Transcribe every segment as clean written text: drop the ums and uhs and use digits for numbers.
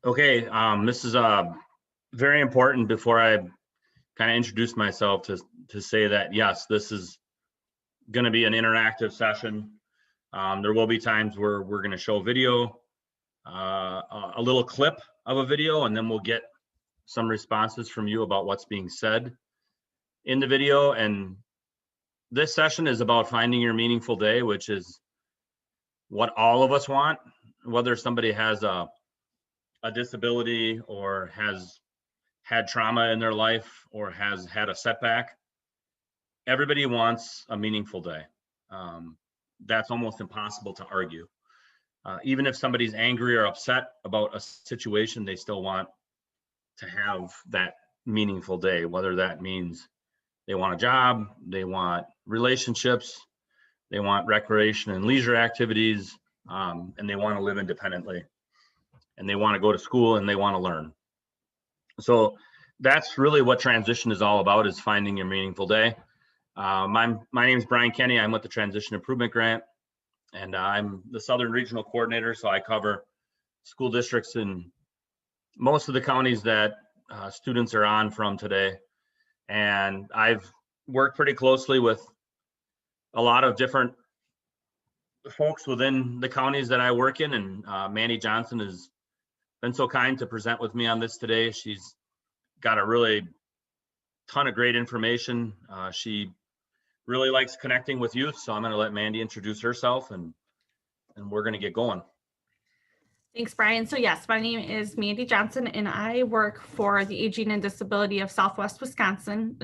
Okay, this is very important before I kind of introduce myself to say that, yes, this is going to be an interactive session. There will be times where we're going to show video, a little clip of a video, and then we'll get some responses from you about what's being said in the video. And this session is about finding your meaningful day, which is what all of us want, whether somebody has a disability or has had trauma in their life or has had a setback. Everybody wants a meaningful day. That's almost impossible to argue. Even if somebody's angry or upset about a situation, they still want to have that meaningful day, whether that means they want a job, they want relationships, they want recreation and leisure activities, and they want to live independently, and they want to go to school and they want to learn. So that's really what transition is all about, is finding your meaningful day. My name is Brian Kenney. I'm with the Transition Improvement Grant, and I'm the Southern Regional Coordinator. So I cover school districts in most of the counties that students are on from today. And I've worked pretty closely with a lot of different folks within the counties that I work in. And Mandy Johnsen has been so kind to present with me on this today. She's got a really ton of great information. She really likes connecting with youth. So I'm going to let Mandy introduce herself, and we're going to get going. Thanks, Brian. So yes, my name is Mandy Johnsen, and I work for the Aging and Disability of Southwest Wisconsin,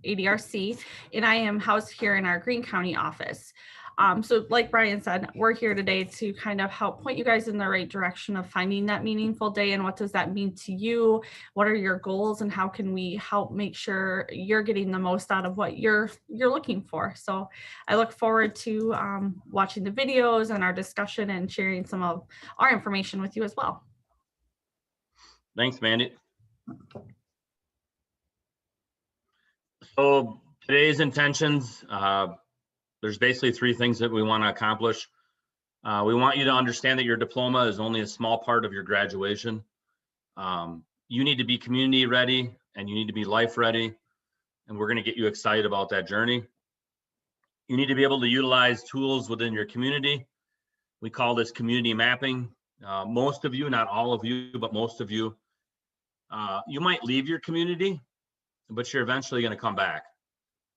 ADRC, and I am housed here in our Greene County office. So like Brian said, we're here today to kind of help point you guys in the right direction of finding that meaningful day, and what does that mean to you? What are your goals, and how can we help make sure you're getting the most out of what you're looking for? So I look forward to watching the videos and our discussion and sharing some of our information with you as well. Thanks, Mandy. So today's intentions, there's basically three things that we want to accomplish. We want you to understand that your diploma is only a small part of your graduation. You need to be community ready, and you need to be life ready, and we're going to get you excited about that journey. You need to be able to utilize tools within your community. We call this community mapping. Most of you, not all of you, but most of you, you might leave your community, but you're eventually going to come back.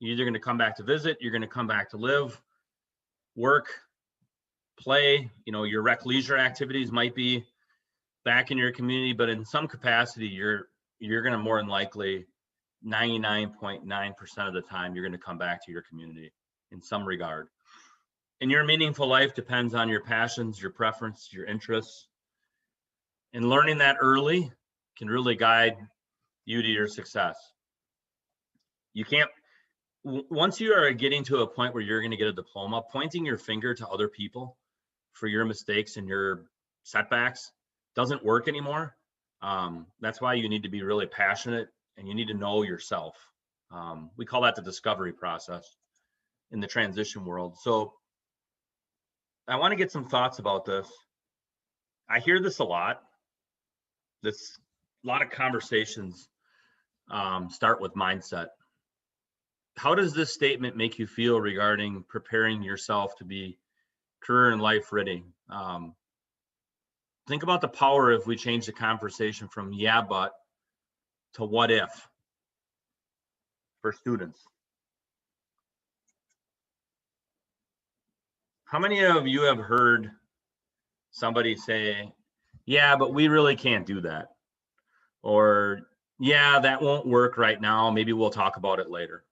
You're either going to come back to visit, you're going to come back to live, work, play. You know, your rec leisure activities might be back in your community, but in some capacity, you're going to more than likely 99.9% of the time, you're going to come back to your community in some regard. And your meaningful life depends on your passions, your preference, your interests. And learning that early can really guide you to your success. You can't, once you are getting to a point where you're going to get a diploma, pointing your finger to other people for your mistakes and your setbacks doesn't work anymore. That's why you need to be really passionate, and you need to know yourself. We call that the discovery process in the transition world. So I want to get some thoughts about this. I hear this a lot. A lot of conversations start with mindset. How does this statement make you feel regarding preparing yourself to be career and life ready? Think about the power if we change the conversation from yeah, but to what if for students. How many of you have heard somebody say, yeah, but we really can't do that? Or, yeah, that won't work right now. Maybe we'll talk about it later.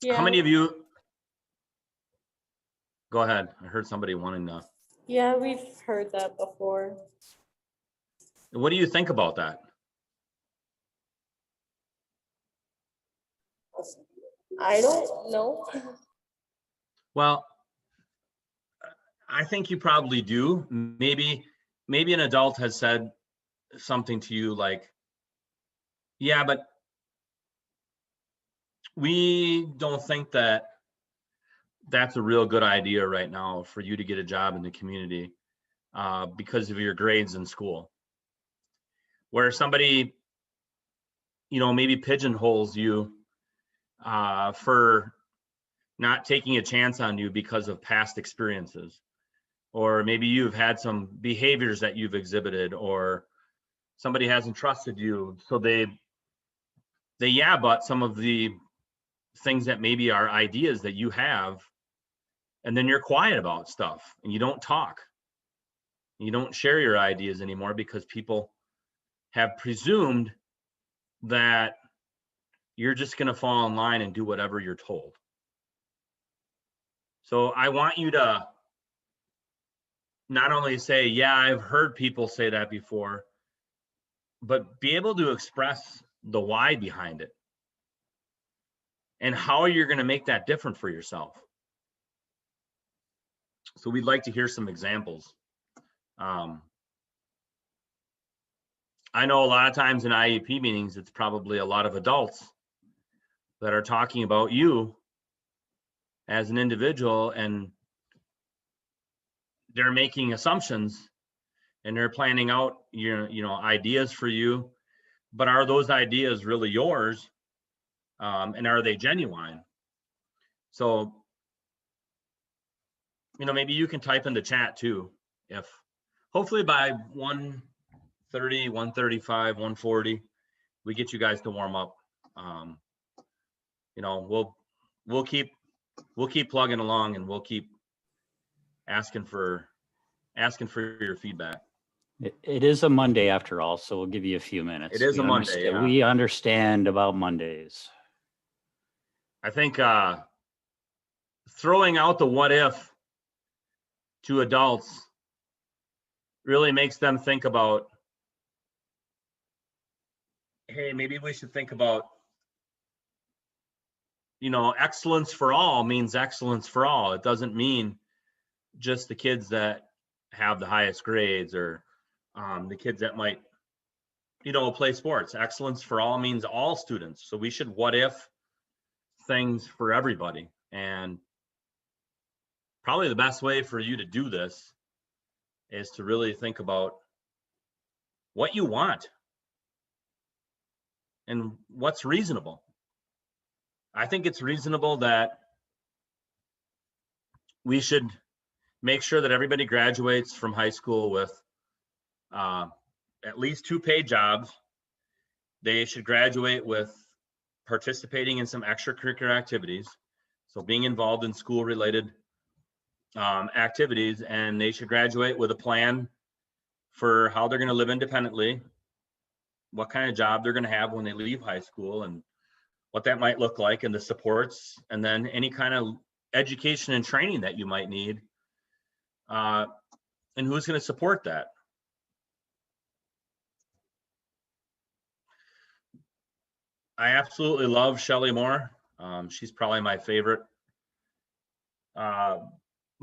Yeah. How many of you? Go ahead. I heard somebody wanting to. Yeah, we've heard that before. What do you think about that? I don't know. Well, I think you probably do. Maybe an adult has said something to you like, yeah, but we don't think that that's a real good idea right now for you to get a job in the community. because of your grades in school. Where somebody, maybe pigeonholes you for not taking a chance on you because of past experiences. Or maybe you've had some behaviors that you've exhibited, or somebody hasn't trusted you. So they but some of the things that maybe are ideas that you have, and then you're quiet about stuff and you don't talk. You don't share your ideas anymore because people have presumed that you're just going to fall in line and do whatever you're told. So I want you to not only say, yeah, I've heard people say that before, but be able to express the why behind it and how you're going to make that different for yourself. So we'd like to hear some examples. I know a lot of times in IEP meetings, it's probably a lot of adults that are talking about you as an individual, and they're making assumptions and they're planning out your, ideas for you, but are those ideas really yours? And are they genuine? So, maybe you can type in the chat too, if hopefully by 1:30, 1:35, 1:40, we get you guys to warm up. We'll keep plugging along, and we'll keep asking for your feedback. It is a Monday after all, so we'll give you a few minutes. It is a Monday. Yeah. We understand about Mondays. I think throwing out the what if to adults really makes them think about, hey, maybe we should think about, excellence for all means excellence for all. It doesn't mean just the kids that have the highest grades, or the kids that might, play sports. Excellence for all means all students. So we should what if things for everybody. And probably the best way for you to do this is to really think about what you want and what's reasonable. I think it's reasonable that we should make sure that everybody graduates from high school with at least 2 paid jobs. They should graduate with participating in some extracurricular activities, so being involved in school-related activities, and they should graduate with a plan for how they're going to live independently, what kind of job they're going to have when they leave high school, and what that might look like, and the supports, and then any kind of education and training that you might need, and who's going to support that. I absolutely love Shelley Moore. She's probably my favorite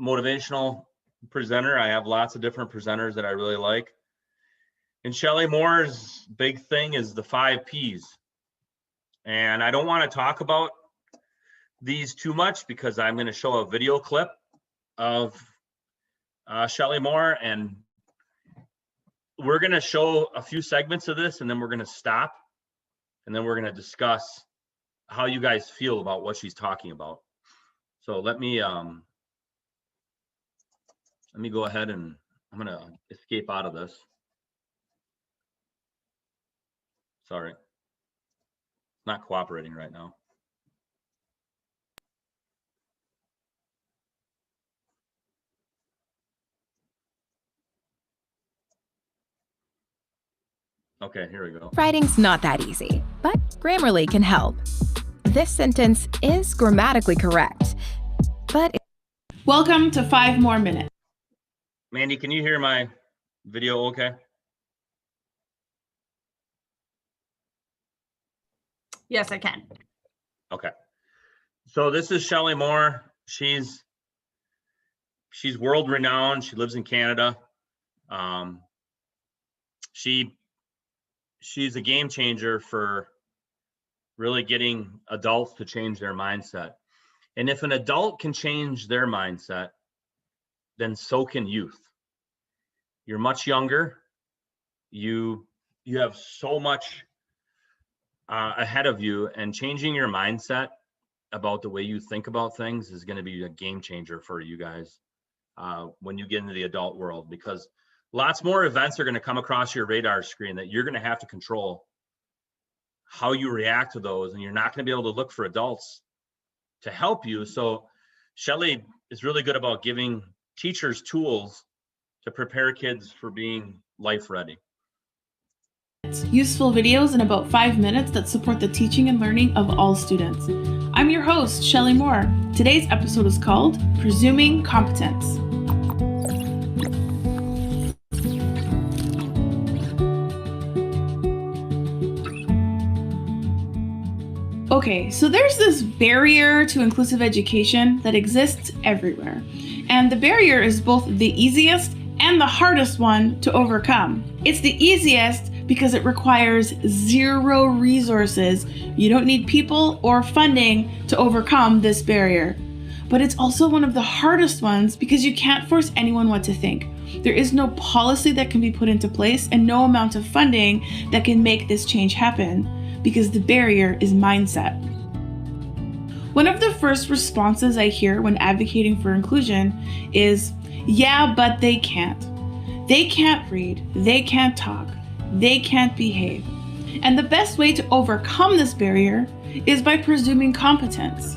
motivational presenter. I have lots of different presenters that I really like. And Shelley Moore's big thing is the 5 Ps. And I don't want to talk about these too much because I'm going to show a video clip of Shelley Moore, and we're going to show a few segments of this, and then we're going to stop, and then we're going to discuss how you guys feel about what she's talking about. So let me go ahead, and I'm going to escape out of this. Sorry, it's not cooperating right now. Okay, here we go. Writing's not that easy, but Grammarly can help. This sentence is grammatically correct, but Welcome to 5 more minutes. Mandy, can you hear my video okay? Yes, I can. Okay. So this is Shelley Moore. She's world renowned. She lives in Canada. She's a game changer for really getting adults to change their mindset. And if an adult can change their mindset, then so can youth. You're much younger. You have so much ahead of you, and changing your mindset about the way you think about things is going to be a game changer for you guys when you get into the adult world, because lots more events are going to come across your radar screen that you're going to have to control how you react to those, and you're not going to be able to look for adults to help you. So Shelley is really good about giving teachers tools to prepare kids for being life ready. Useful videos in about 5 minutes that support the teaching and learning of all students. I'm your host, Shelley Moore. Today's episode is called Presuming Competence. Okay, so there's this barrier to inclusive education that exists everywhere. And the barrier is both the easiest and the hardest one to overcome. It's the easiest because it requires zero resources. You don't need people or funding to overcome this barrier. But it's also one of the hardest ones because you can't force anyone what to think. There is no policy that can be put into place and no amount of funding that can make this change happen, because the barrier is mindset. One of the first responses I hear when advocating for inclusion is, yeah, but they can't. They can't read, they can't talk, they can't behave. And the best way to overcome this barrier is by presuming competence.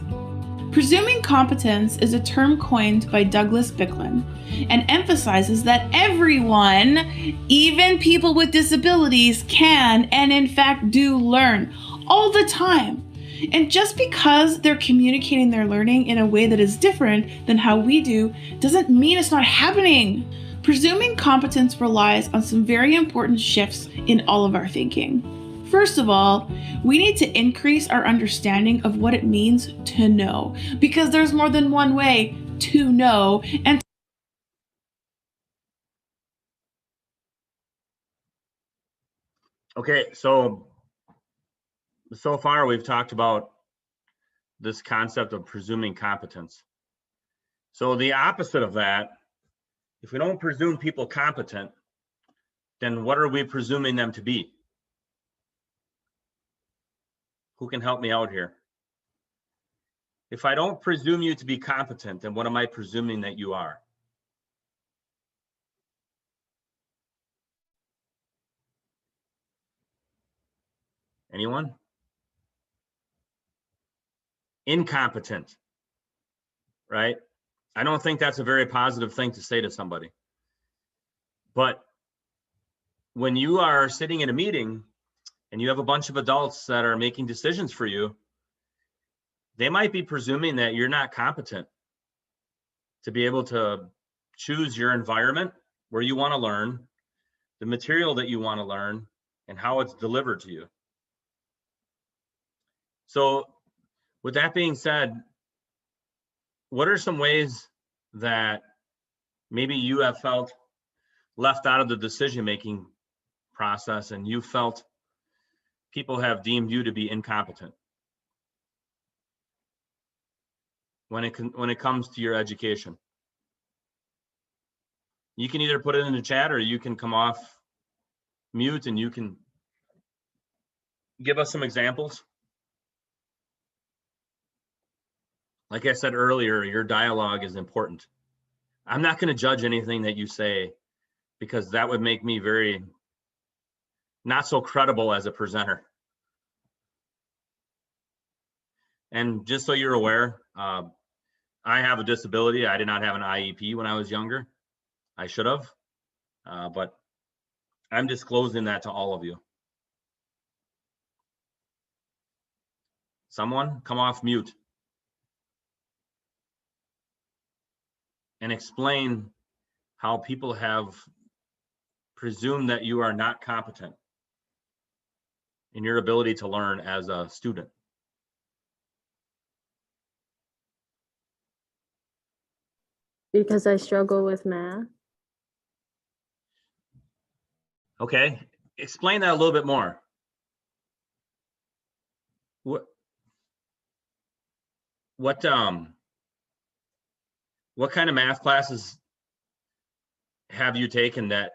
Presuming competence is a term coined by Douglas Bicklin and emphasizes that everyone, even people with disabilities, can and in fact do learn all the time. And just because they're communicating their learning in a way that is different than how we do doesn't mean it's not happening. Presuming competence relies on some very important shifts in all of our thinking. First of all, we need to increase our understanding of what it means to know, because there's more than one way to know. And Okay, so far we've talked about this concept of presuming competence. So the opposite of that, if we don't presume people competent, then what are we presuming them to be? Who can help me out here? If I don't presume you to be competent, then what am I presuming that you are? Anyone? Incompetent, right? I don't think that's a very positive thing to say to somebody. But when you are sitting in a meeting and you have a bunch of adults that are making decisions for you, they might be presuming that you're not competent to be able to choose your environment where you want to learn, the material that you want to learn, and how it's delivered to you. So with that being said, what are some ways that maybe you have felt left out of the decision-making process and you felt people have deemed you to be incompetent when it comes to your education? You can either put it in the chat or you can come off mute and you can give us some examples. Like I said earlier, your dialogue is important. I'm not going to judge anything that you say because that would make me very not so credible as a presenter. And just so you're aware, I have a disability. I did not have an IEP when I was younger. I should have, but I'm disclosing that to all of you. Someone come off mute and explain how people have presumed that you are not competent in your ability to learn as a student. Because I struggle with math. Okay, explain that a little bit more. What kind of math classes have you taken that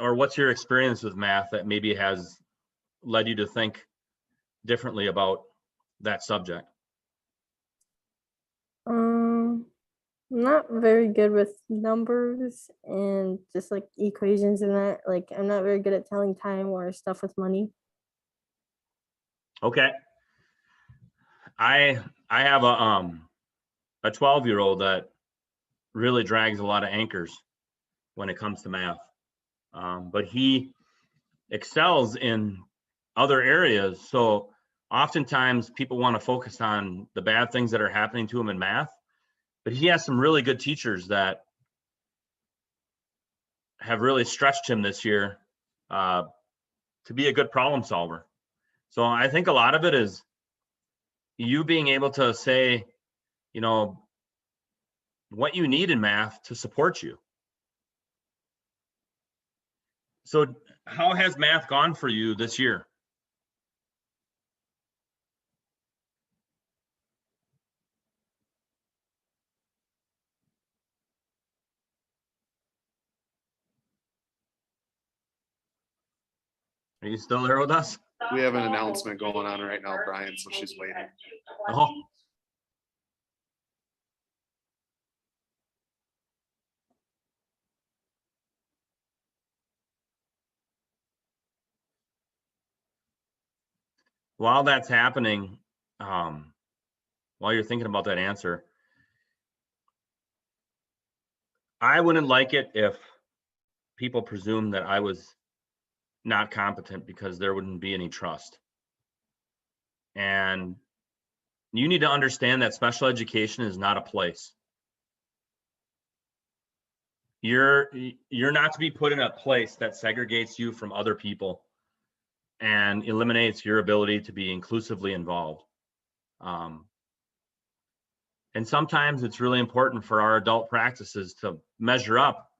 or what's your experience with math that maybe has led you to think differently about that subject? Not very good with numbers and just like equations and that. Like I'm not very good at telling time or stuff with money. Okay. I have a 12-year-old that really drags a lot of anchors when it comes to math. But he excels in other areas. So oftentimes people want to focus on the bad things that are happening to him in math, but he has some really good teachers that have really stretched him this year to be a good problem solver. So I think a lot of it is you being able to say, you know, what you need in math to support you. So how has math gone for you this year? Are you still there with us? We have an announcement going on right now, Brian, so she's waiting. Oh. While that's happening, while you're thinking about that answer, I wouldn't like it if people presumed that I was not competent because there wouldn't be any trust. And you need to understand that special education is not a place. You're not to be put in a place that segregates you from other people and eliminates your ability to be inclusively involved. And sometimes it's really important for our adult practices to measure up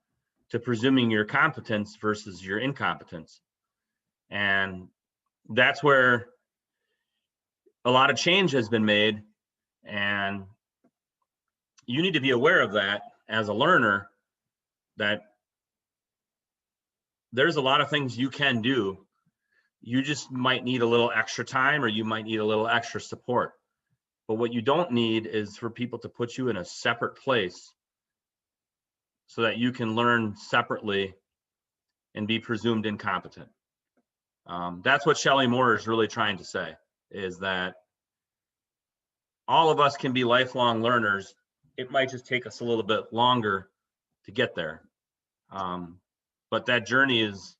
to presuming your competence versus your incompetence. And that's where a lot of change has been made. And you need to be aware of that as a learner, that there's a lot of things you can do. You just might need a little extra time, or you might need a little extra support. But what you don't need is for people to put you in a separate place so that you can learn separately and be presumed incompetent. That's what Shelley Moore is really trying to say, is that all of us can be lifelong learners. It might just take us a little bit longer to get there. But that journey is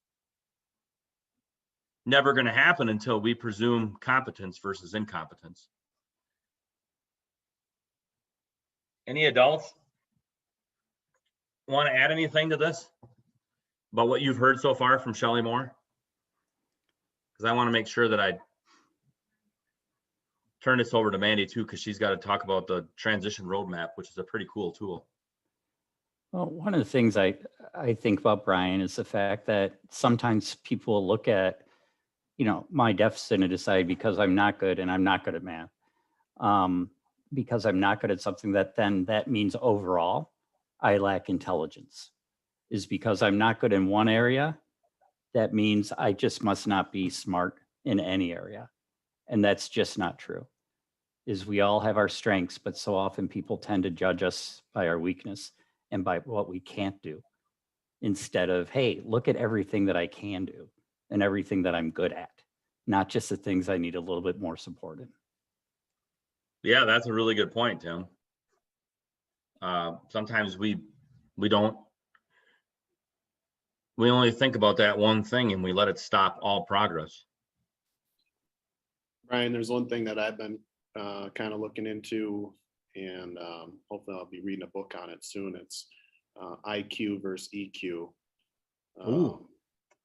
never going to happen until we presume competence versus incompetence. Any adults want to add anything to this about what you've heard so far from Shelley Moore? Because I want to make sure that I turn this over to Mandy too, because she's got to talk about the transition roadmap, which is a pretty cool tool. Well, one of the things I think about, Brian, is the fact that sometimes people look at, you know, my deficit and decide because I'm not good and I'm not good at math, because I'm not good at something, that means overall I lack intelligence. Is because I'm not good in one area, that means I just must not be smart in any area. And that's just not true. Is we all have our strengths, but so often people tend to judge us by our weakness and by what we can't do, instead of, hey, look at everything that I can do and everything that I'm good at, not just the things I need a little bit more support in. Yeah, that's a really good point, Tim. Sometimes we only think about that one thing and we let it stop all progress. Brian, there's one thing that I've been kind of looking into, and hopefully I'll be reading a book on it soon. It's IQ versus EQ,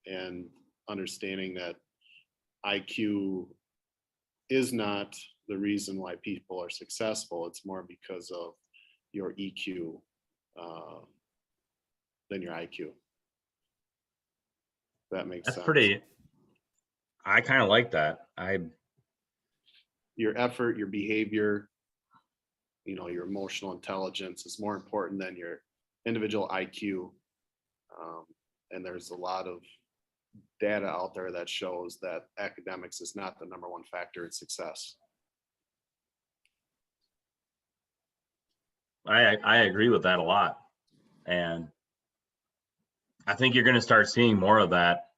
and understanding that IQ is not the reason why people are successful. It's more because of your EQ than your IQ. That makes sense. That's pretty, I kind of like that. Your effort, your behavior, you know, your emotional intelligence is more important than your individual IQ. And there's a lot of data out there that shows that academics is not the number one factor in success. I agree with that a lot. And I think you're going to start seeing more of that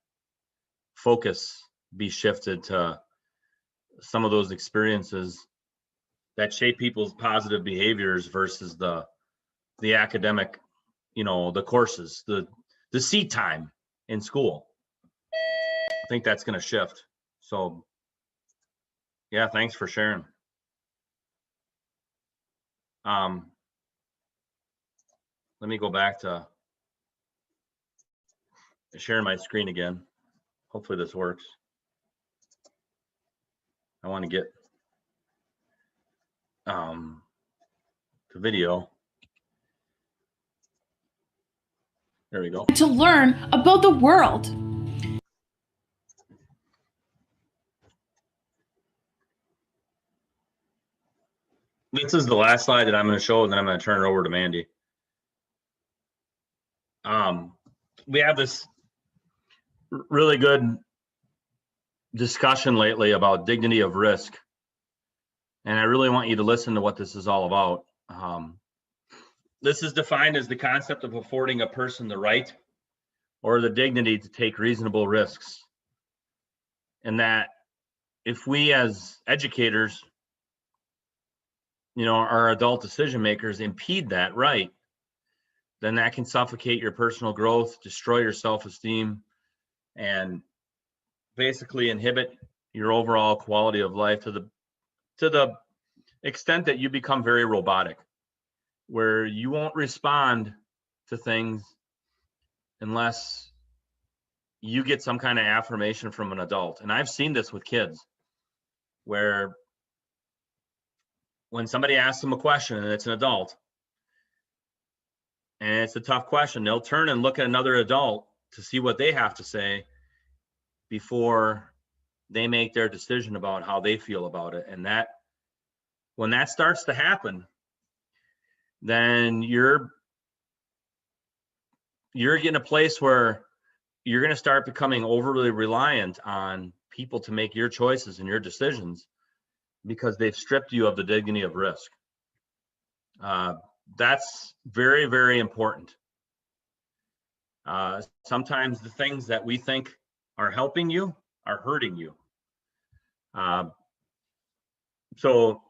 focus be shifted to some of those experiences that shape people's positive behaviors versus the academic, the courses, the seat time in school. I think that's going to shift. So yeah, thanks for sharing. Let me go back to sharing my screen again. Hopefully this works. I want to get the video. There we go. To learn about the world. This is the last slide that I'm going to show, and then I'm going to turn it over to Mandy. We have this really good discussion lately about dignity of risk, and I really want you to listen to what this is all about. This is defined as the concept of affording a person the right or the dignity to take reasonable risks, and that if we as educators, our adult decision makers, impede that right, then that can suffocate your personal growth, destroy your self-esteem, and basically inhibit your overall quality of life to the extent that you become very robotic, where you won't respond to things unless you get some kind of affirmation from an adult. And I've seen this with kids, where when somebody asks them a question and it's an adult, and it's a tough question, they'll turn and look at another adult to see what they have to say before they make their decision about how they feel about it. And that, when that starts to happen, then you're getting a place where you're going to start becoming overly reliant on people to make your choices and your decisions, because they've stripped you of the dignity of risk. That's very, very important. Sometimes the things that we think are helping you are hurting you. So,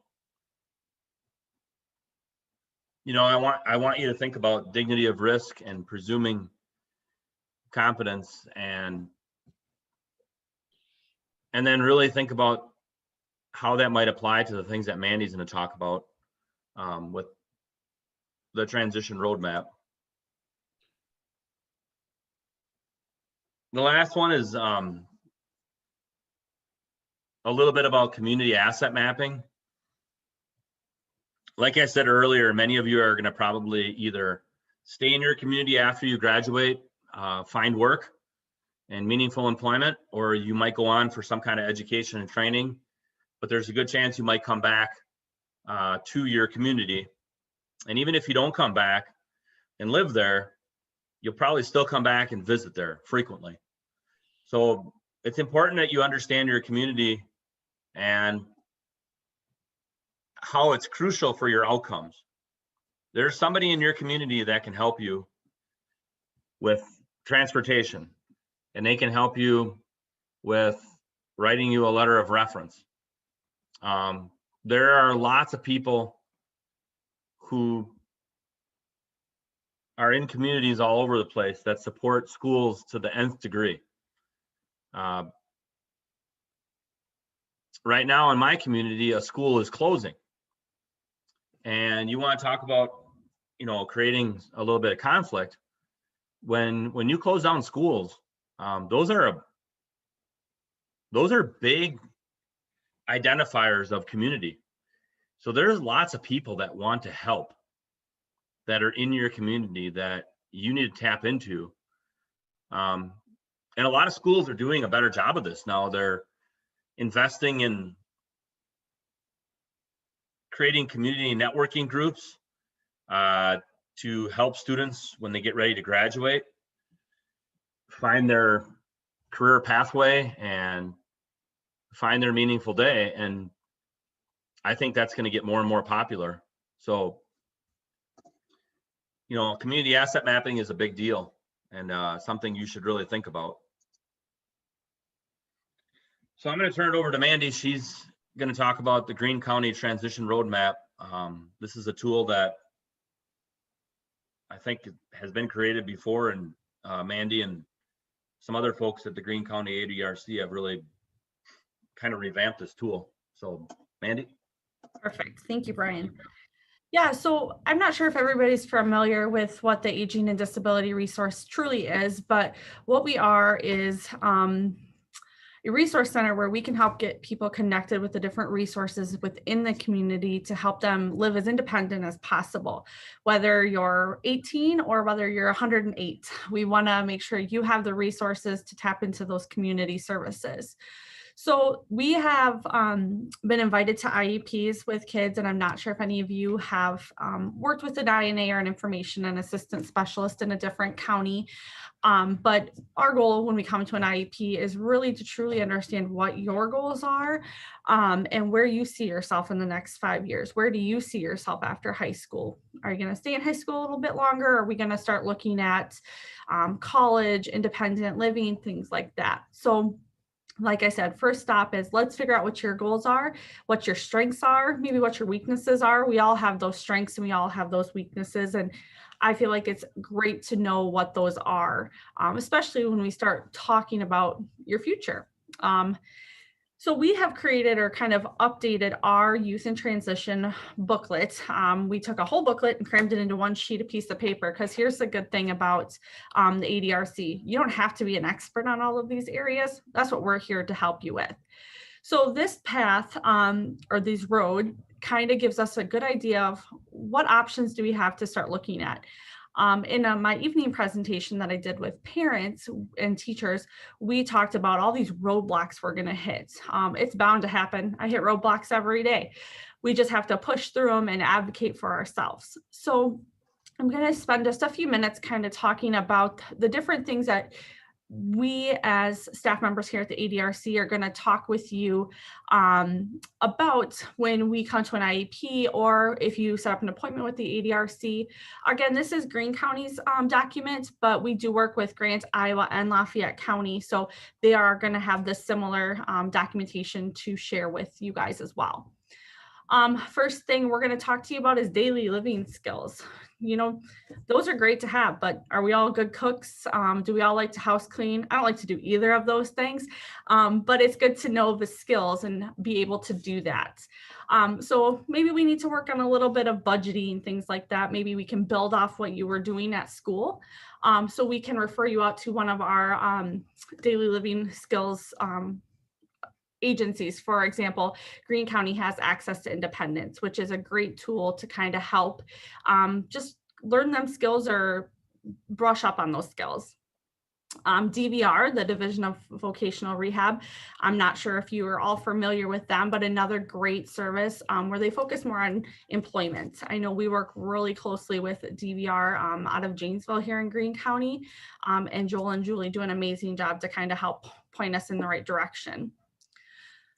I want you to think about dignity of risk and presuming competence, and then really think about how that might apply to the things that Mandy's going to talk about with the transition roadmap. The last one is a little bit about community asset mapping. Like I said earlier, many of you are going to probably either stay in your community after you graduate, find work and meaningful employment, or you might go on for some kind of education and training, but there's a good chance you might come back to your community. And even if you don't come back and live there, you'll probably still come back and visit there frequently. So it's important that you understand your community and how it's crucial for your outcomes. There's somebody in your community that can help you with transportation, and they can help you with writing you a letter of reference. There are lots of people who are in communities all over the place that support schools to the nth degree. Right now in my community, a school is closing. And you want to talk about, creating a little bit of conflict. When you close down schools, those are big identifiers of community. So there's lots of people that want to help, that are in your community that you need to tap into. And a lot of schools are doing a better job of this now. They're investing in creating community networking groups to help students when they get ready to graduate. find their career pathway and find their meaningful day. And I think that's going to get more and more popular. So, you know, community asset mapping is a big deal and something you should really think about. So I'm going to turn it over to Mandy. She's going to talk about the Greene County Transition Roadmap. This is a tool that I think has been created before, and Mandy and some other folks at the Greene County ADRC have really kind of revamped this tool. So Mandy. Perfect. Thank you, Brian. Yeah, so I'm not sure if everybody's familiar with what the Aging and Disability Resource truly is, but what we are is a resource center where we can help get people connected with the different resources within the community to help them live as independent as possible. Whether you're 18 or whether you're 108, we want to make sure you have the resources to tap into those community services. So we have been invited to IEPs with kids, and I'm not sure if any of you have worked with an INA or an information and assistance specialist in a different county. But our goal when we come to an IEP is really to truly understand what your goals are and where you see yourself in the next 5 years. Where do you see yourself after high school? Are you going to stay in high school a little bit longer? Are we going to start looking at college, independent living, things like that? So like I said, first stop is let's figure out what your goals are, what your strengths are, maybe what your weaknesses are. We all have those strengths and we all have those weaknesses. And I feel like it's great to know what those are, especially when we start talking about your future. So we have created or kind of updated our youth in transition booklet. We took a whole booklet and crammed it into one sheet of piece of paper, because here's the good thing about the ADRC. You don't have to be an expert on all of these areas. That's what we're here to help you with. So this path or this road kind of gives us a good idea of what options do we have to start looking at. In my evening presentation that I did with parents and teachers, we talked about all these roadblocks we're going to hit. It's bound to happen. I hit roadblocks every day. We just have to push through them and advocate for ourselves. So I'm going to spend just a few minutes kind of talking about the different things that we as staff members here at the ADRC are going to talk with you about when we come to an IEP, or if you set up an appointment with the ADRC. Again, this is Greene County's document, but we do work with Grant, Iowa, and Lafayette County, so they are going to have this similar documentation to share with you guys as well. First thing we're going to talk to you about is daily living skills. You know, those are great to have, but are we all good cooks? Do we all like to house clean? I don't like to do either of those things, but it's good to know the skills and be able to do that. So maybe we need to work on a little bit of budgeting and things like that. Maybe we can build off what you were doing at school. So we can refer you out to one of our daily living skills agencies. For example, Greene County has Access to Independence, which is a great tool to kind of help just learn them skills or brush up on those skills. DVR, the Division of Vocational Rehab, I'm not sure if you are all familiar with them, but another great service where they focus more on employment. I know we work really closely with DVR out of Janesville here in Greene County, and Joel and Julie do an amazing job to kind of help point us in the right direction.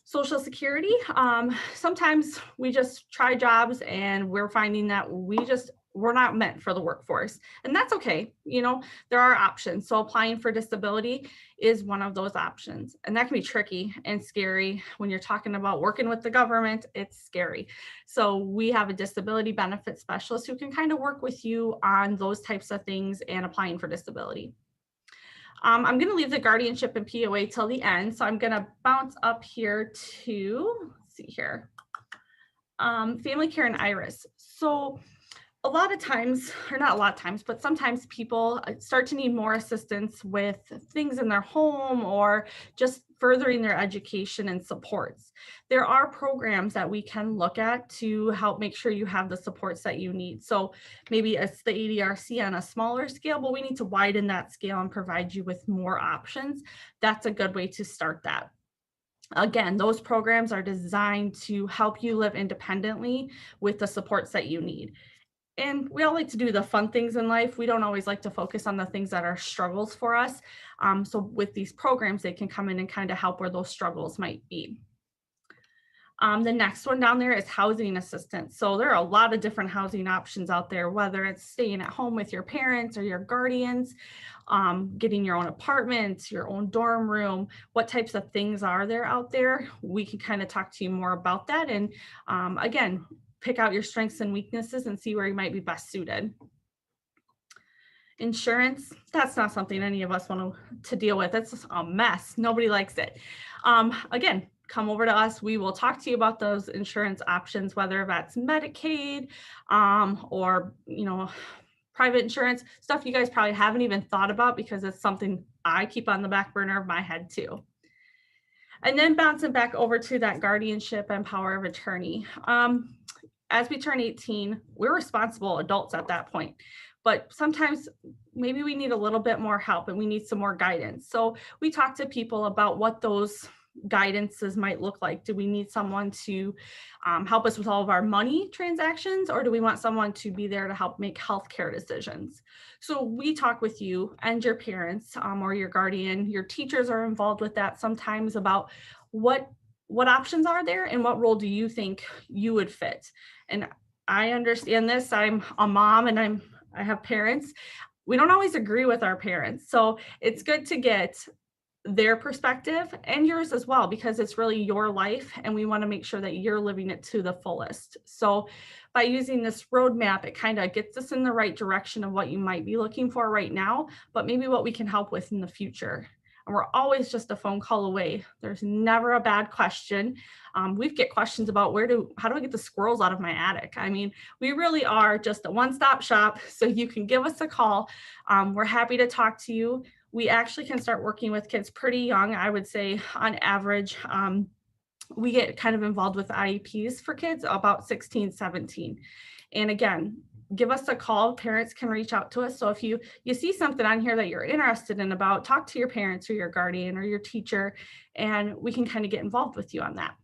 Social Security, sometimes we just try jobs and we're finding that we're not meant for the workforce, and that's okay. You know, there are options. So applying for disability is one of those options, and that can be tricky and scary. When you're talking about working with the government, it's scary. So we have a disability benefit specialist who can kind of work with you on those types of things and applying for disability. I'm going to leave the guardianship and POA till the end. So I'm going to bounce up here to, let's see here, family care and IRIS. So a lot of times, or not a lot of times, but sometimes people start to need more assistance with things in their home or just furthering their education and supports. There are programs that we can look at to help make sure you have the supports that you need. So maybe it's the ADRC on a smaller scale, but we need to widen that scale and provide you with more options. That's a good way to start that. Again, those programs are designed to help you live independently with the supports that you need. And we all like to do the fun things in life. We don't always like to focus on the things that are struggles for us. So with these programs, they can come in and kind of help where those struggles might be. The next one down there is housing assistance. So there are a lot of different housing options out there, whether it's staying at home with your parents or your guardians, getting your own apartment, your own dorm room, what types of things are there out there? We can kind of talk to you more about that. And again, pick out your strengths and weaknesses and see where you might be best suited. Insurance, that's not something any of us want to deal with. It's a mess. Nobody likes it. Again, come over to us. We will talk to you about those insurance options, whether that's Medicaid or, private insurance, stuff you guys probably haven't even thought about because it's something I keep on the back burner of my head too. And then bouncing back over to that guardianship and power of attorney. As we turn 18, we're responsible adults at that point. But sometimes maybe we need a little bit more help and we need some more guidance. So we talk to people about what those guidances might look like. Do we need someone to help us with all of our money transactions, or do we want someone to be there to help make healthcare decisions? So we talk with you and your parents or your guardian. Your teachers are involved with that sometimes about what options are there and what role do you think you would fit. And I understand this. I'm a mom and I have parents. We don't always agree with our parents. So it's good to get their perspective and yours as well, because it's really your life and we want to make sure that you're living it to the fullest. So by using this roadmap, it kind of gets us in the right direction of what you might be looking for right now, but maybe what we can help with in the future. And we're always just a phone call away. There's never a bad question. We get questions about how do I get the squirrels out of my attic? I mean, we really are just a one-stop shop. So you can give us a call. We're happy to talk to you. We actually can start working with kids pretty young. I would say on average, we get kind of involved with IEPs for kids about 16, 17. And again, give us a call. Parents can reach out to us. So if you see something on here that you're interested in about, talk to your parents or your guardian or your teacher, and we can kind of get involved with you on that.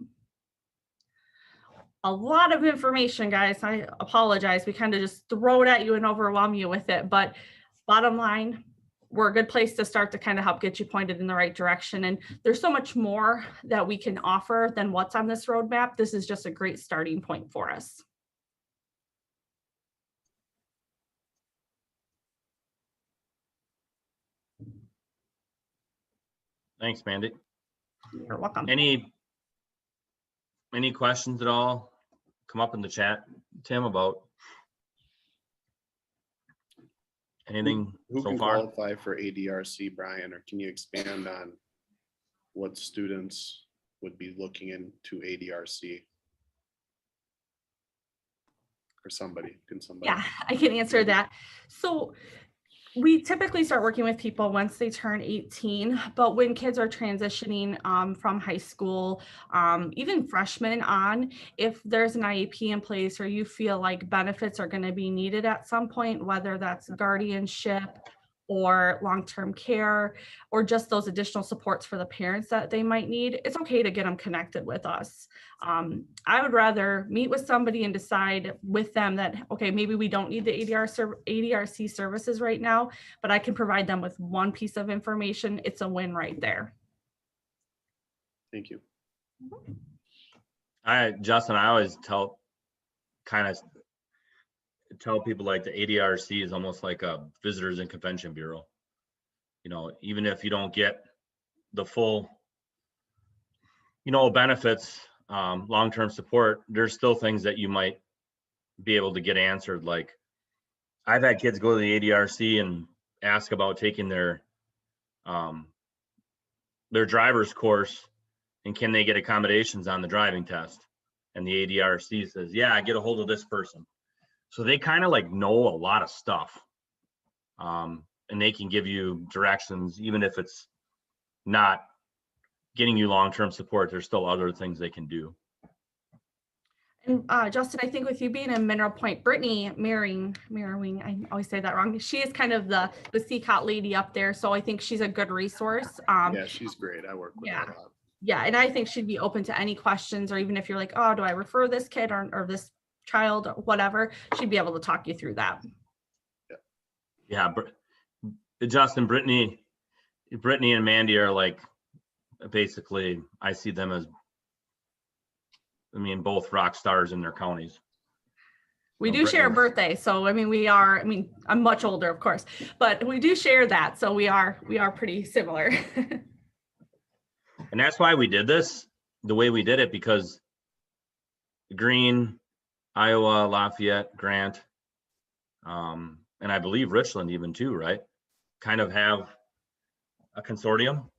A lot of information, guys. I apologize. We kind of just throw it at you and overwhelm you with it. But bottom line, we're a good place to start to kind of help get you pointed in the right direction. And there's so much more that we can offer than what's on this roadmap. This is just a great starting point for us. Thanks, Mandy. You're welcome. Any questions at all? Come up in the chat, Tim, about anything Who so can far? qualify for ADRC, Brian, or can you expand on what students would be looking into ADRC? Or somebody, can somebody? Yeah, I can answer that. So we typically start working with people once they turn 18, but when kids are transitioning from high school, even freshmen on, if there's an IEP in place or you feel like benefits are going to be needed at some point, whether that's guardianship or long-term care, or just those additional supports for the parents that they might need, it's okay to get them connected with us. I would rather meet with somebody and decide with them that, okay, maybe we don't need the ADRC services right now, but I can provide them with one piece of information. It's a win right there. Thank you. Justin, I always tell people like the ADRC is almost like a visitors and convention bureau. Even if you don't get the full, benefits, long-term support, there's still things that you might be able to get answered. Like I've had kids go to the ADRC and ask about taking their driver's course and can they get accommodations on the driving test? And the ADRC says, yeah, get a hold of this person. So they kind of like know a lot of stuff, and they can give you directions, even if it's not getting you long-term support, there's still other things they can do. And Justin, I think with you being in Mineral Point, Brittany Merwing, I always say that wrong. She is kind of the CCOT lady up there. So I think she's a good resource. Yeah, she's great. I work with her a lot. Yeah, and I think she'd be open to any questions, or even if you're like, oh, do I refer this kid or this child, whatever, she'd be able to talk you through that. Yeah, Justin, Brittany and Mandy are like, basically, I see them as, I mean, both rock stars in their counties. We No, do share a Brittany's- birthday, so I mean, I'm much older, of course, but we do share that, so we are pretty similar. And that's why we did this the way we did it, because Greene, Iowa, Lafayette, Grant, and I believe Richland even too, right? Kind of have a consortium.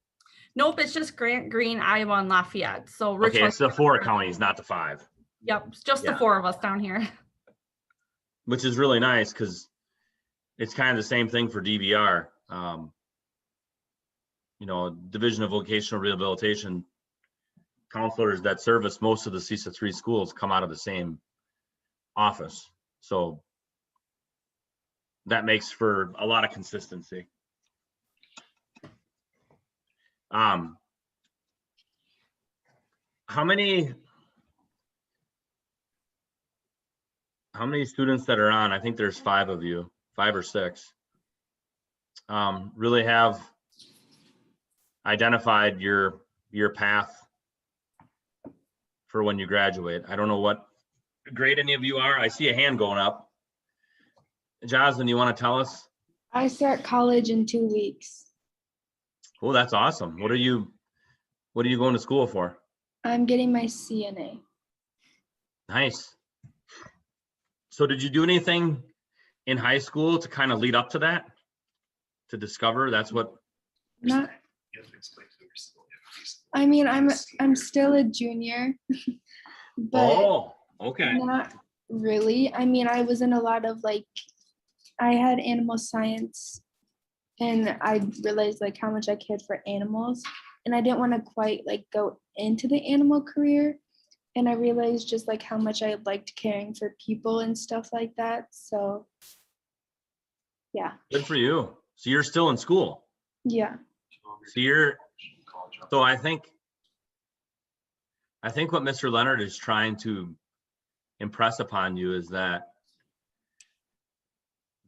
Nope, it's just Grant, Greene, Iowa, and Lafayette. So Okay, Richland. it's the 4 counties, not the 5. Yep, it's just the Yeah. 4 of us down here. Which is really nice because it's kind of the same thing for DVR. Division of Vocational Rehabilitation counselors that service most of the CISA 3 schools come out of the same office. So that makes for a lot of consistency. How many students that are on? I think there's 5 of you, 5 or 6, really have identified your path for when you graduate. I don't know what grade any of you are. I see a hand going up. Johnsen, you want to tell us? I start college in 2 weeks. Oh, that's awesome. What are you going to school for? I'm getting my CNA. Nice. So did you do anything in high school to kind of lead up to that? To discover that's what? Not. I mean, I'm still a junior, but Oh, okay. not really. I mean, I was in a lot of I had animal science, and I realized how much I cared for animals, and I didn't want to quite go into the animal career. And I realized just how much I liked caring for people and stuff like that. So yeah. Good for you. So you're still in school. Yeah. So I think what Mr. Leonard is trying to impress upon you is that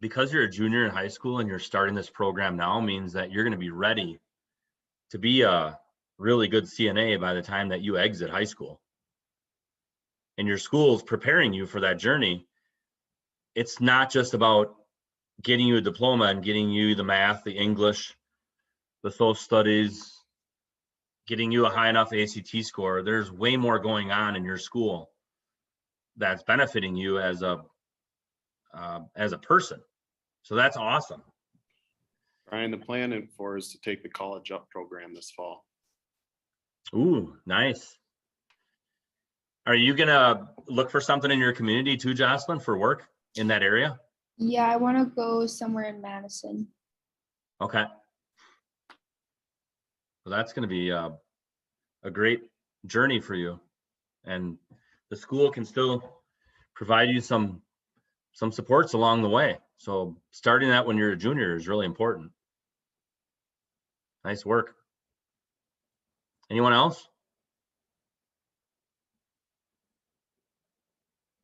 because you're a junior in high school and you're starting this program now means that you're going to be ready to be a really good CNA by the time that you exit high school. And your school's preparing you for that journey. It's not just about getting you a diploma and getting you the math, the English, the social studies, getting you a high enough ACT score. There's way more going on in your school that's benefiting you as a person. So that's awesome. Brian, the plan for is to take the College Up program this fall. Ooh, nice. Are you gonna look for something in your community too, Jocelyn, for work in that area? Yeah, I want to go somewhere in Madison. Okay. Well, that's gonna be a great journey for you. And the school can still provide you some supports along the way. So starting that when you're a junior is really important. Nice work. Anyone else?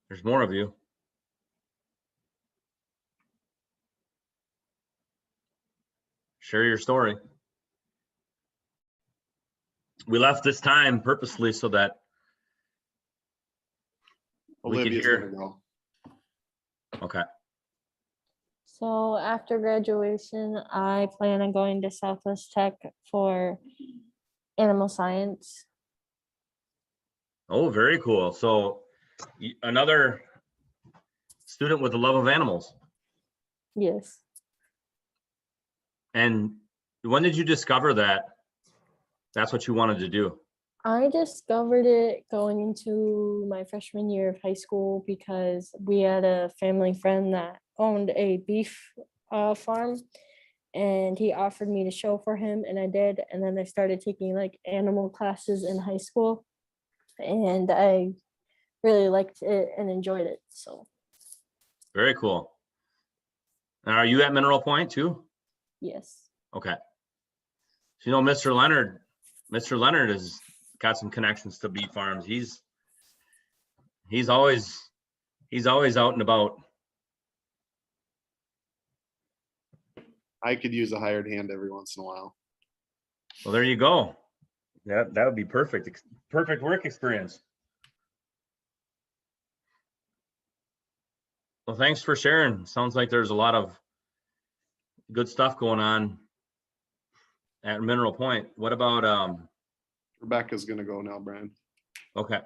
There's more of you. Share your story. We left this time purposely so that we could Olivia's hear. gonna go. Okay. So after graduation, I plan on going to Southwest Tech for animal science. Oh, very cool. So another student with a love of animals. Yes. And when did you discover that that's what you wanted to do? I discovered it going into my freshman year of high school because we had a family friend that owned a beef farm, and he offered me to show for him, and I did. And then I started taking animal classes in high school, and I really liked it and enjoyed it. So Very cool. And are you at Mineral Point too? yes. Okay. So, Mr. Leonard has got some connections to beef farms. He's He's always out and about. I could use a hired hand every once in a while. Well, there you go. That would be perfect. Perfect work experience. Well, thanks for sharing. Sounds like there's a lot of good stuff going on at Mineral Point. What about Rebecca's gonna go now, Brian. okay.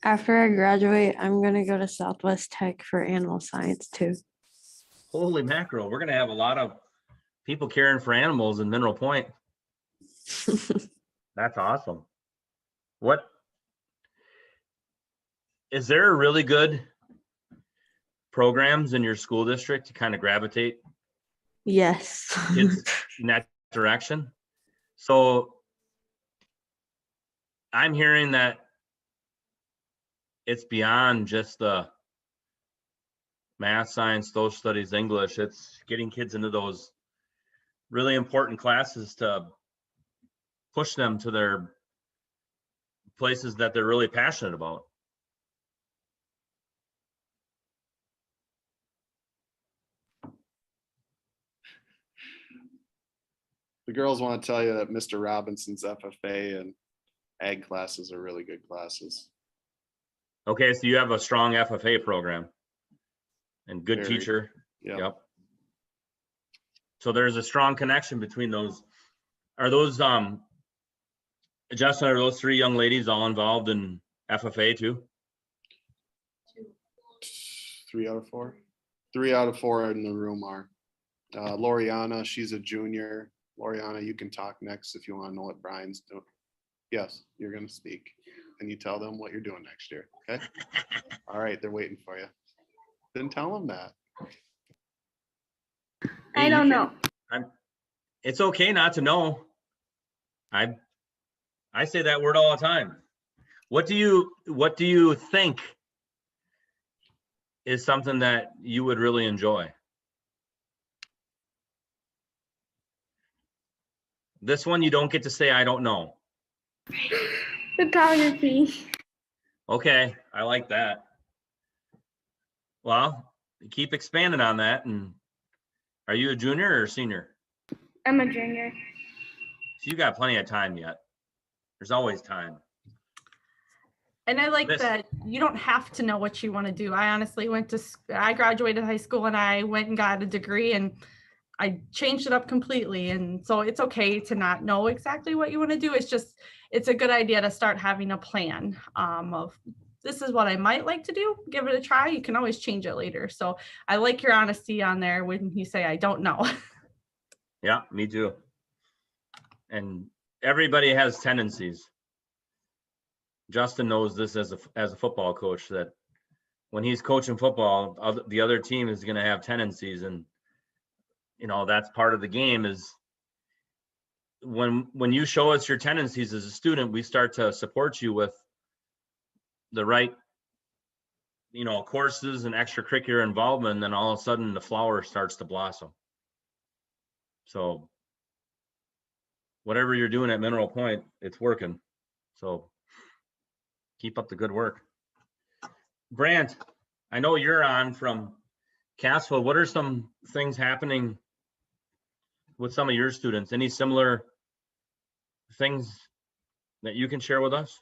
After I graduate, I'm gonna go to Southwest Tech for animal science too. Holy mackerel, we're gonna have a lot of people caring for animals in Mineral Point. That's awesome. What is there really good programs in your school district to kind of gravitate Yes. kids in that direction? So I'm hearing that it's beyond just the math, science, social studies, English. It's getting kids into those really important classes to push them to their places that they're really passionate about. The girls want to tell you that Mr. Robinson's FFA and ag classes are really good classes. Okay, so you have a strong FFA program and good Very. teacher. Yeah. Yep. So there's a strong connection between those. Are those Justin, are those three young ladies all involved in FFA too? 3 out of 4. 3 out of 4 in the room are. Loriana, she's a junior. Loriana, you can talk next if you want to know what Brian's doing. Yes, you're going to speak. And you tell them what you're doing next year. Okay. All right. They're waiting for you. Then tell them that. I don't know. It's okay not to know. I say that word all the time. What do you think is something that you would really enjoy? This one you don't get to say I don't know. Photography. Okay, I like that. Well, keep expanding on that. And are you a junior or a senior? I'm a junior. So you got plenty of time yet. There's always time. And I like This- that you don't have to know what you want to do. I honestly I graduated high school and I went and got a degree and I changed it up completely. And so it's okay to not know exactly what you want to do. It's a good idea to start having a plan of this is what I might like to do. Give it a try. You can always change it later. So I like your honesty on there when you say, I don't know. Yeah, me too. And everybody has tendencies. Justin knows this as a football coach, that when he's coaching football, the other team is going to have tendencies, and that's part of the game. Is when you show us your tendencies as a student, we start to support you with the right courses and extracurricular involvement, and then all of a sudden the flower starts to blossom. So whatever you're doing at Mineral Point, it's working. So keep up the good work. Brant, I know you're on from Cassville. What are some things happening with some of your students? Any similar things that you can share with us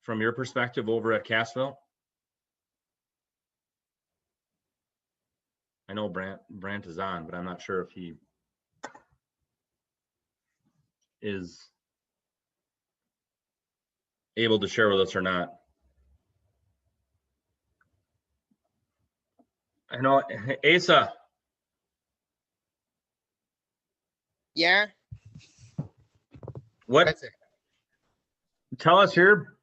from your perspective over at Cassville? I know Brant is on, but I'm not sure if he is able to share with us or not. I know, Asa. Yeah. What? What's it? Tell us your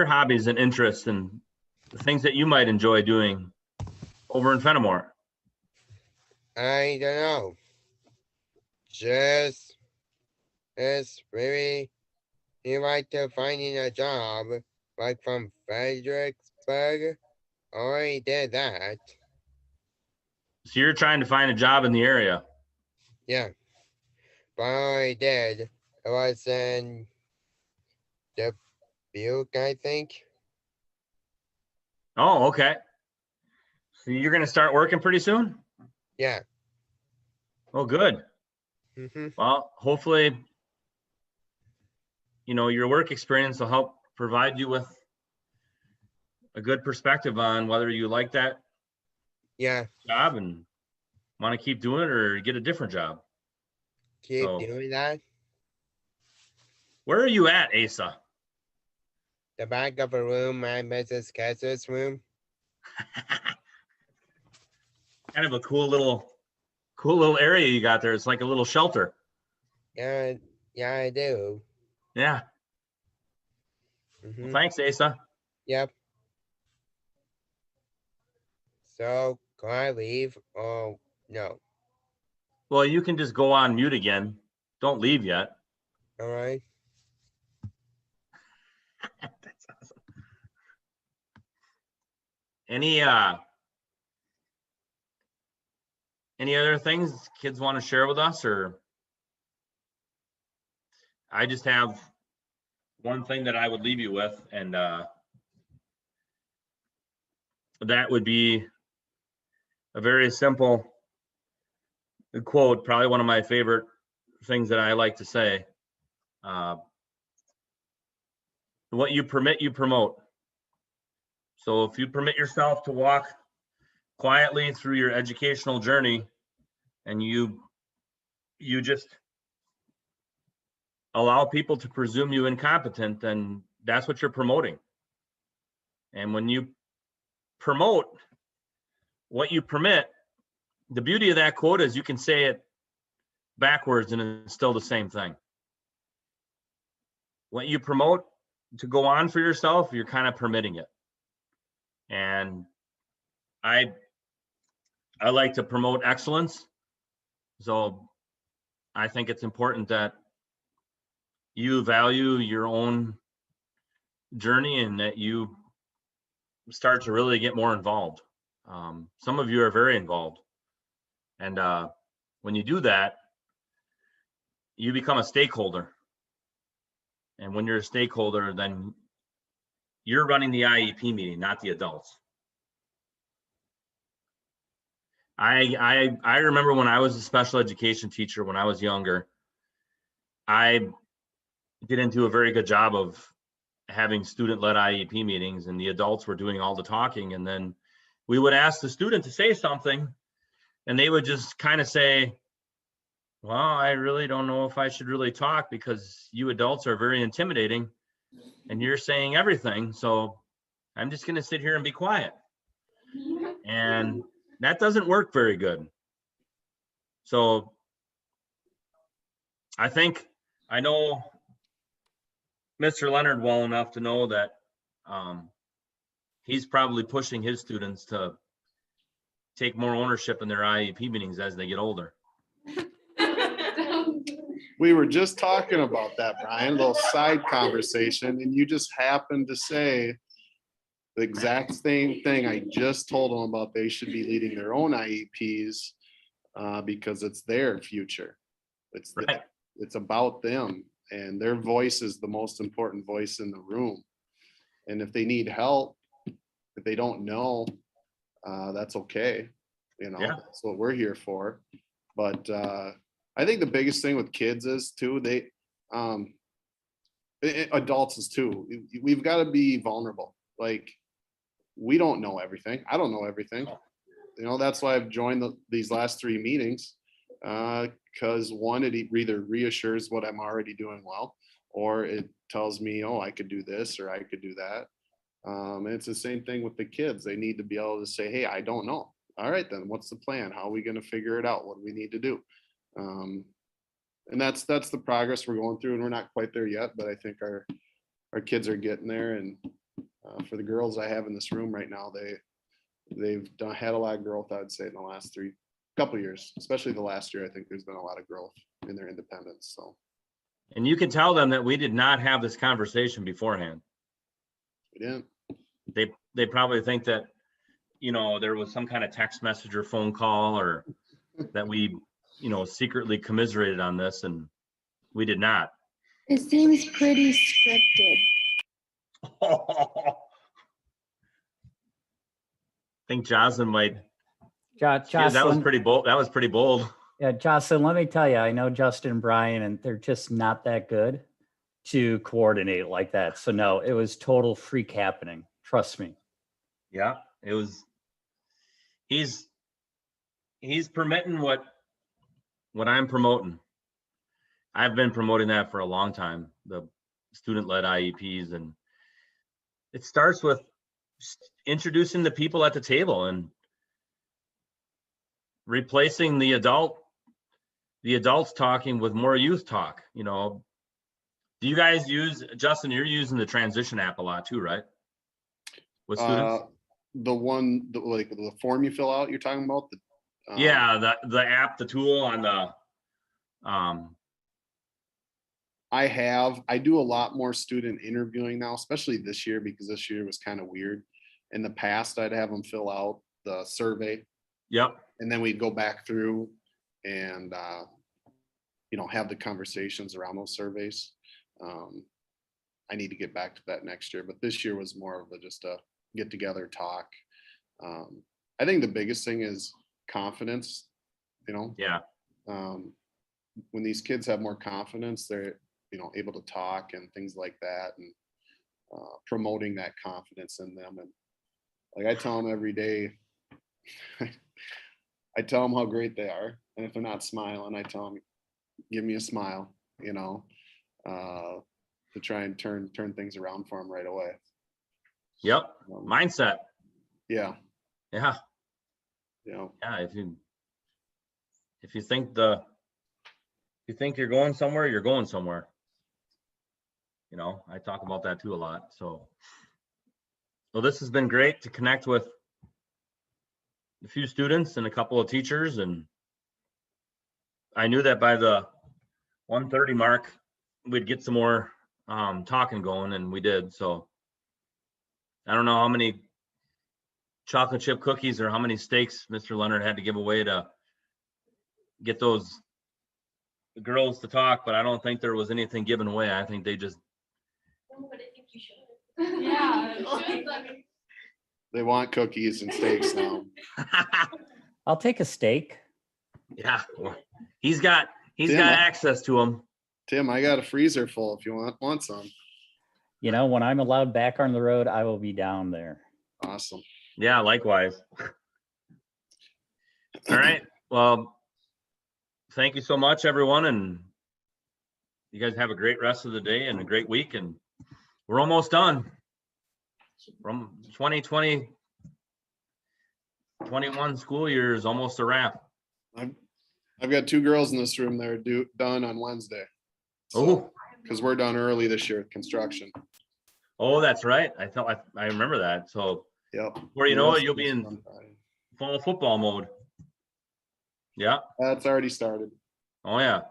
hobbies and interests and the things that you might enjoy doing over in Fenimore. I don't know. Just it's really you like to finding a job like from Fredericksburg. Already did that. So you're trying to find a job in the area. Yeah. But I already did. It was in the Buick, I think. Oh, okay. So you're gonna start working pretty soon? Yeah. Oh, good. Mm-hmm. Well, hopefully, your work experience will help provide you with a good perspective on whether you like that Yeah. job and want to keep doing it or get a different job. Keep So, doing that. where are you at, Asa? The back of a room, my Mrs. Kessler's room. Kind of a cool little area you got there. It's like a little shelter. Yeah, I do. Yeah. Mm-hmm. Well, thanks, Asa. Yep. So, can I leave? Oh, no. Well, you can just go on mute again. Don't leave yet. All right. That's awesome. Any other things kids want to share with us, or I just have one thing that I would leave you with, and that would be a very simple quote, probably one of my favorite things that I like to say. What you permit, you promote. So if you permit yourself to walk quietly through your educational journey and you just allow people to presume you incompetent, then that's what you're promoting. And when you promote what you permit, the beauty of that quote is you can say it backwards and it's still the same thing. What you promote to go on for yourself, you're kind of permitting it. And I like to promote excellence. So I think it's important that you value your own journey and that you start to really get more involved. Some of you are very involved. And when you do that, you become a stakeholder. And when you're a stakeholder, then you're running the IEP meeting, not the adults. I remember when I was a special education teacher, when I was younger, I didn't do a very good job of having student-led IEP meetings, and the adults were doing all the talking. And then we would ask the student to say something, and they would just kind of say, well, I really don't know if I should really talk because you adults are very intimidating and you're saying everything. So I'm just going to sit here and be quiet. And that doesn't work very good. So I think I know Mr. Leonard well enough to know that he's probably pushing his students to take more ownership in their IEP meetings as they get older. We were just talking about that, Brian, a little side conversation, and you just happened to say the exact same thing I just told them about. They should be leading their own IEPs because it's their future. Right. It's about them, and their voice is the most important voice in the room. And if they need help, if they don't know, that's okay. Yeah. That's what we're here for. But I think the biggest thing with kids is too, adults is too, we've got to be vulnerable. Like, we don't know everything. I don't know everything. That's why I've joined these last 3 meetings, because one, it either reassures what I'm already doing well, or it tells me, oh, I could do this or I could do that. And it's the same thing with the kids. They need to be able to say, hey, I don't know. All right, then what's the plan? How are we going to figure it out? What do we need to do? And that's the progress we're going through, and we're not quite there yet, but I think our kids are getting there. And for the girls I have in this room right now, they've had a lot of growth, I'd say, in the last couple years, especially the last year. I think there's been a lot of growth in their independence. So, and you can tell them that we did not have this conversation beforehand. We didn't. They probably think that there was some kind of text message or phone call, or that we secretly commiserated on this, and we did not. It seems pretty scripted. I think Johnsen might. Yeah, that was Jocelyn, pretty bold. That was pretty bold. yeah, Jocelyn, let me tell you, I know Justin and Brian, and they're just not that good to coordinate like that. So no, it was total freak happening. Trust me. Yeah, it was. He's permitting what I'm promoting. I've been promoting that for a long time, the student-led IEPs, and it starts with introducing the people at the table and replacing the adults talking with more youth talk. You know, do you guys use, Justin, you're using the transition app a lot too, right? With students? The one, like the form you fill out, you're talking about? Yeah, the app, the tool on the, I do a lot more student interviewing now, especially this year, because this year was kind of weird. In the past, I'd have them fill out the survey. Yep. And then we'd go back through and, have the conversations around those surveys. I need to get back to that next year, but this year was more of just a get together talk. I think the biggest thing is confidence, Yeah. When these kids have more confidence, they're, able to talk and things like that, and promoting that confidence in them. And like I tell them every day, I tell them how great they are. And if they're not smiling, I tell them, give me a smile, to try and turn things around for them right away. Yep. Mindset. Yeah. Yeah. Yeah. If you think you're going somewhere, you're going somewhere. I talk about that too a lot. So this has been great to connect with a few students and a couple of teachers, and I knew that by the 1:30 mark we'd get some more talking going, and we did. So I don't know how many chocolate chip cookies or how many steaks Mr. Leonard had to give away to get those girls to talk, but I don't think there was anything given away. I think they just. But I think you should. Yeah. They want cookies and steaks now. I'll take a steak. Yeah, he's got access to them. Tim, I got a freezer full if you want some. When I'm allowed back on the road, I will be down there. Awesome. Yeah, likewise. All right. Well, thank you so much, everyone. And you guys have a great rest of the day and a great week. And we're almost done. From 2020, 21 school year is almost a wrap. I've got 2 girls in this room that are done on Wednesday. Oh, because we're done early this year with construction. Oh, that's right. I remember that. So yep. Before you know it, you'll be in fall football mode. Yeah. That's already started. Oh yeah.